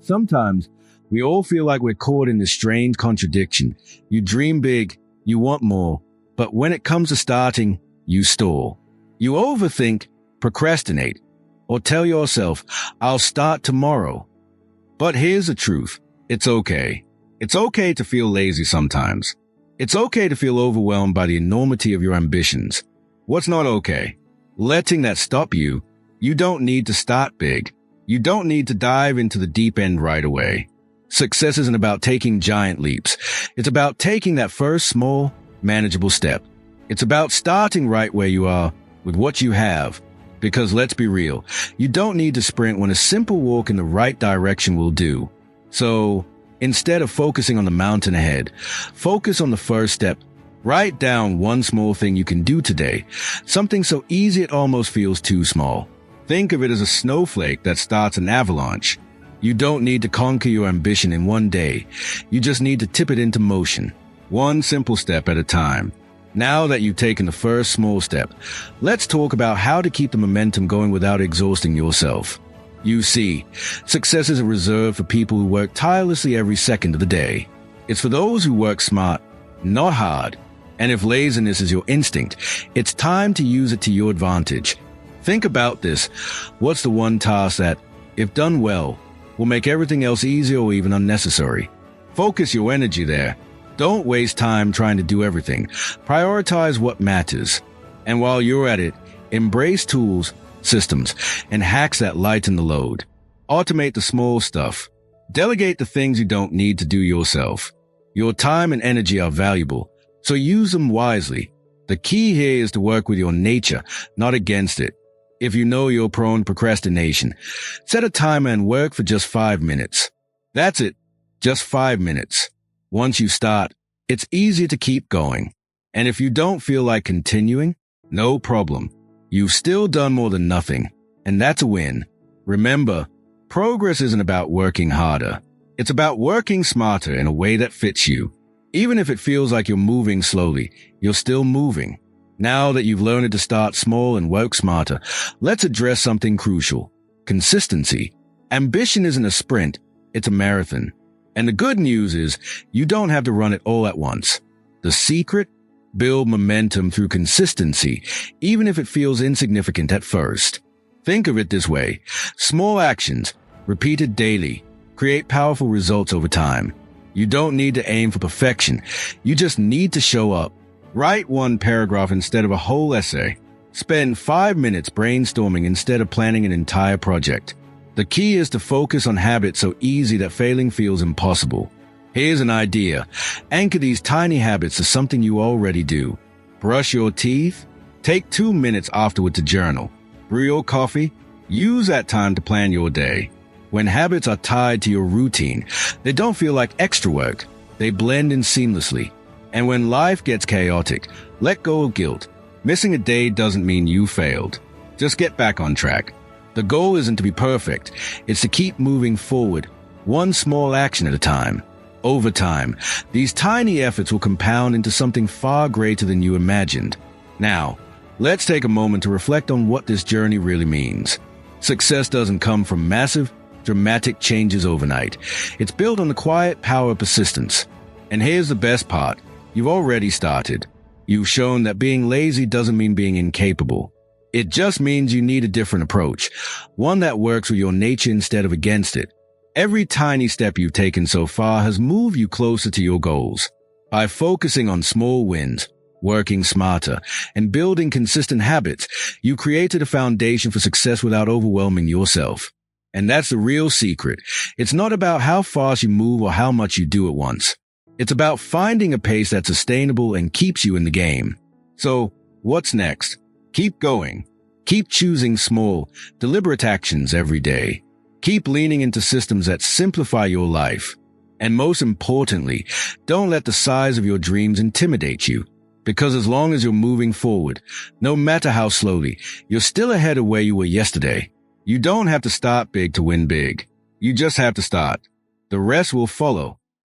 Sometimes we all feel like we're caught in this strange contradiction. You dream big, you want more, but when it comes to starting, you stall. You overthink, procrastinate, or tell yourself, I'll start tomorrow. But here's the truth. It's okay. It's okay to feel lazy sometimes. It's okay to feel overwhelmed by the enormity of your ambitions. What's not okay? Letting that stop you. You don't need to start big. You don't need to dive into the deep end right away. Success isn't about taking giant leaps. It's about taking that first small, manageable step. It's about starting right where you are with what you have. Because let's be real, you don't need to sprint when a simple walk in the right direction will do. So, instead of focusing on the mountain ahead, focus on the first step. Write down one small thing you can do today, something so easy it almost feels too small. Think of it as a snowflake that starts an avalanche. You don't need to conquer your ambition in one day. You just need to tip it into motion, one simple step at a time. Now that you've taken the first small step, let's talk about how to keep the momentum going without exhausting yourself. You see, success isn't reserved for people who work tirelessly every second of the day. It's for those who work smart, not hard. And if laziness is your instinct, it's time to use it to your advantage. Think about this. What's the one task that, if done well, will make everything else easier or even unnecessary? Focus your energy there. Don't waste time trying to do everything. Prioritize what matters. And while you're at it, embrace tools, systems, and hacks that lighten the load. Automate the small stuff. Delegate the things you don't need to do yourself. Your time and energy are valuable, so use them wisely. The key here is to work with your nature, not against it. If you know you're prone to procrastination, set a timer and work for just 5 minutes. That's it, just 5 minutes. Once you start, it's easier to keep going. And if you don't feel like continuing, no problem. You've still done more than nothing, and that's a win. Remember, progress isn't about working harder. It's about working smarter in a way that fits you. Even if it feels like you're moving slowly, you're still moving. Now that you've learned to start small and work smarter, let's address something crucial: consistency. Ambition isn't a sprint, it's a marathon. And the good news is, you don't have to run it all at once. The secret? Build momentum through consistency, even if it feels insignificant at first. Think of it this way. Small actions, repeated daily, create powerful results over time. You don't need to aim for perfection. You just need to show up. Write one paragraph instead of a whole essay. Spend 5 minutes brainstorming instead of planning an entire project. The key is to focus on habits so easy that failing feels impossible. Here's an idea. Anchor these tiny habits to something you already do. Brush your teeth. Take 2 minutes afterward to journal. Brew your coffee. Use that time to plan your day. When habits are tied to your routine, they don't feel like extra work. They blend in seamlessly. And when life gets chaotic, let go of guilt. Missing a day doesn't mean you failed. Just get back on track. The goal isn't to be perfect. It's to keep moving forward, one small action at a time. Over time, these tiny efforts will compound into something far greater than you imagined. Now, let's take a moment to reflect on what this journey really means. Success doesn't come from massive, dramatic changes overnight. It's built on the quiet power of persistence. And here's the best part. You've already started. You've shown that being lazy doesn't mean being incapable. It just means you need a different approach, one that works with your nature instead of against it. Every tiny step you've taken so far has moved you closer to your goals. By focusing on small wins, working smarter, and building consistent habits, you created a foundation for success without overwhelming yourself. And that's the real secret. It's not about how fast you move or how much you do at once. It's about finding a pace that's sustainable and keeps you in the game. So, what's next? Keep going. Keep choosing small, deliberate actions every day. Keep leaning into systems that simplify your life. And most importantly, don't let the size of your dreams intimidate you. Because as long as you're moving forward, no matter how slowly, you're still ahead of where you were yesterday. You don't have to start big to win big. You just have to start. The rest will follow.